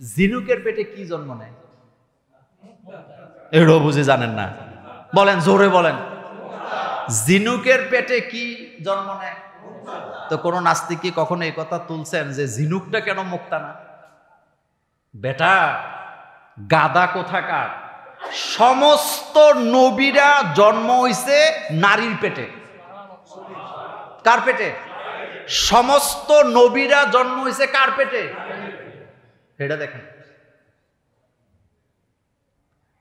ঝিনুকের পেটে কি জন্ম নেয়? এটাও বুঝে জানেন না, বলেন জোরে বলেন। ঝিনুকের পেটে কি জন্ম নেয়? তো কোন নাস্তিক কি কখনো এই কথা তুলছেন যে ঝিনুকটা কেন মুক্তা না? বেটা গাদা কোথাকার, সমস্ত নবীরা জন্ম হইছে নারীর পেটে। কার পেটে? সমস্ত নবীরা জন্ম হইছে কার পেটে? এটা দেখেন।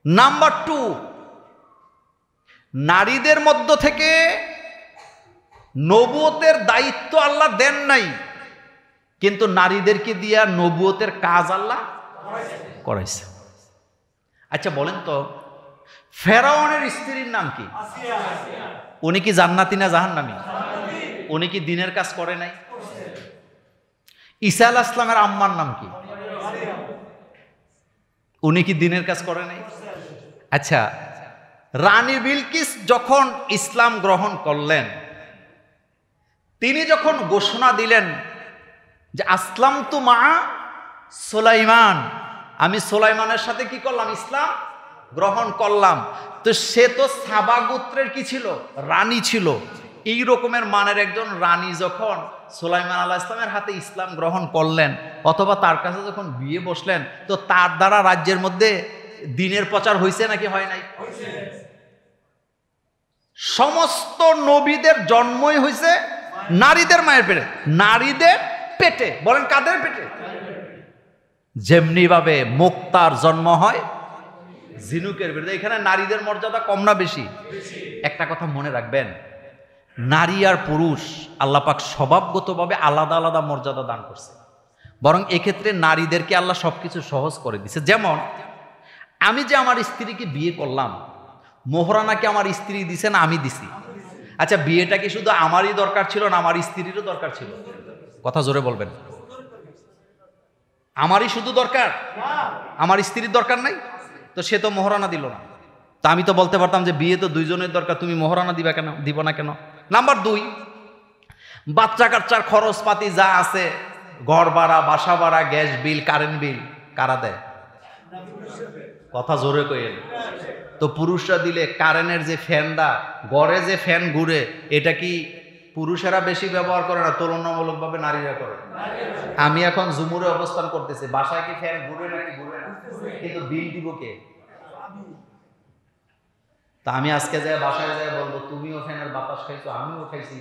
নাম্বার 2, নারীদের মধ্য থেকে নবুয়তের দায়িত্ব আল্লাহ দেন নাই, কিন্তু নারীদেরকে দিয়া নবুয়তের কাজ আল্লাহ করাইছে। আচ্ছা বলেন তো, ফেরাউনের স্ত্রীর নাম কি? উনি কি জান্নাতি না জাহান্নামী? উনি কি দিনের কাজ করে নাই? ঈসা আলাইহিস সালামের আম্মার নাম কি? উনি কি দিনের কাজ করে নাই? আচ্ছা, রানী বিলকিস যখন ইসলাম গ্রহণ করলেন, তিনি যখন ঘোষণা দিলেন যে আসলামতু মা সুলাইমান, আমি সুলাইমানের সাথে কি করলাম? ইসলাম গ্রহণ করলাম। তো সে তো সাবা গোত্রের কি ছিল? রানী ছিল। এই রকমের মানের একজন রানী যখন সুলাইমান আলাইহিস সালামের হাতে ইসলাম গ্রহণ করলেন, অথবা তার কাছে যখন বিয়ে বসলেন, তো তার দ্বারা রাজ্যের মধ্যে দ্বীনের প্রচার হয়েছে নাকি হয় নাই? সমস্ত নবীদের জন্মই হয়েছে নারীদের মায়ের পেটে, নারীদের পেটে। বলেন কাদের পেটে? যেমনি ভাবে মুক্তার জন্ম হয় ঝিনুকের পেটে। এখানে নারীদের মর্যাদা কম না বেশি? একটা কথা মনে রাখবেন, নারী আর পুরুষ আল্লাহ পাক স্বভাবগতভাবে আলাদা আলাদা মর্যাদা দান করছে। বরং এক্ষেত্রে নারীদেরকে আল্লাহ সবকিছু সহজ করে দিছে। যেমন আমি যে আমার স্ত্রীকে বিয়ে করলাম, মোহরানাকে আমার স্ত্রী দিছে না আমি দিছি? আচ্ছা, বিয়েটা কি শুধু আমারই দরকার ছিল না আমার স্ত্রীরও দরকার ছিল? কথা জোরে বলবেন। আমারই শুধু দরকার, আমার স্ত্রীর দরকার নাই? তো সে তো মোহরানা দিল না। তা আমি তো বলতে পারতাম যে বিয়ে তো দুইজনের দরকার, তুমি মোহরানা দিবা কেন, দিব না কেন? নাম্বার 2, বাচ্চা কাচ্চার খরচ পাতি যা আছে, ঘর ভাড়া, বাসা ভাড়া, গ্যাস বিল, কারেন্ট বিল কারা দেয়? কথা জোরে কইেন। তো পুরুষরা দিলে কারেন্টের যে ফ্যানটা, ঘরে যে ফ্যান ঘুরে, এটা কি পুরুষেরা বেশি ব্যবহার করে না তুলনামূলকভাবে নারীরা করে? আমি এখন জুমুরে অবস্থান করতেছি, বাসায় কি ফ্যান ঘুরে নাকি ঘুরে না? কিন্তু বিল দিব কে? তা আমি আজকে যাই বাসায় যাই বলবো তুমিও ফ্যানের বাতাস খাইছো, আমিও খাইছি,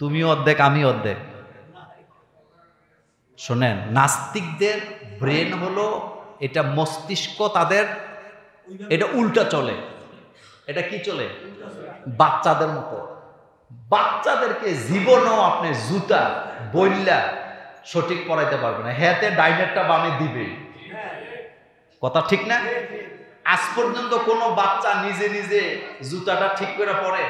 তুমিও অর্ধেক আমি অর্ধেক। শোনেন, নাস্তিকদের ব্রেন হলো এটা, মস্তিষ্ক তাদের এটা উল্টা চলে। এটা কি চলে? বাচ্চাদের মতো। বাচ্চাদেরকে জীবনও আপনি জুতা বইলা সঠিক পড়াইতে পারবে না, হাতে ডাইনেরটা বামে দিবে। কথা ঠিক না? আজ পর্যন্ত কোনো বাচ্চা নিজে নিজে জুতাটা ঠিক করে পড়ে?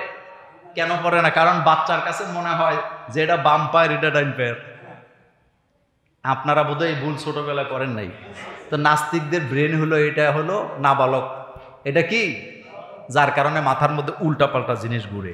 কেন পড়ে না? কারণ বাচ্চার কাছে মনে হয় যে এটা বাম পায়ের, এটা ডাইন পায়ের। আপনারা বোধহয় ভুল ছোটবেলায় করেন নাই। তো নাস্তিকদের ব্রেন হলো এটা হলো নাবালক। এটা কি? যার কারণে মাথার মধ্যে উল্টাপাল্টা জিনিস ঘুরে।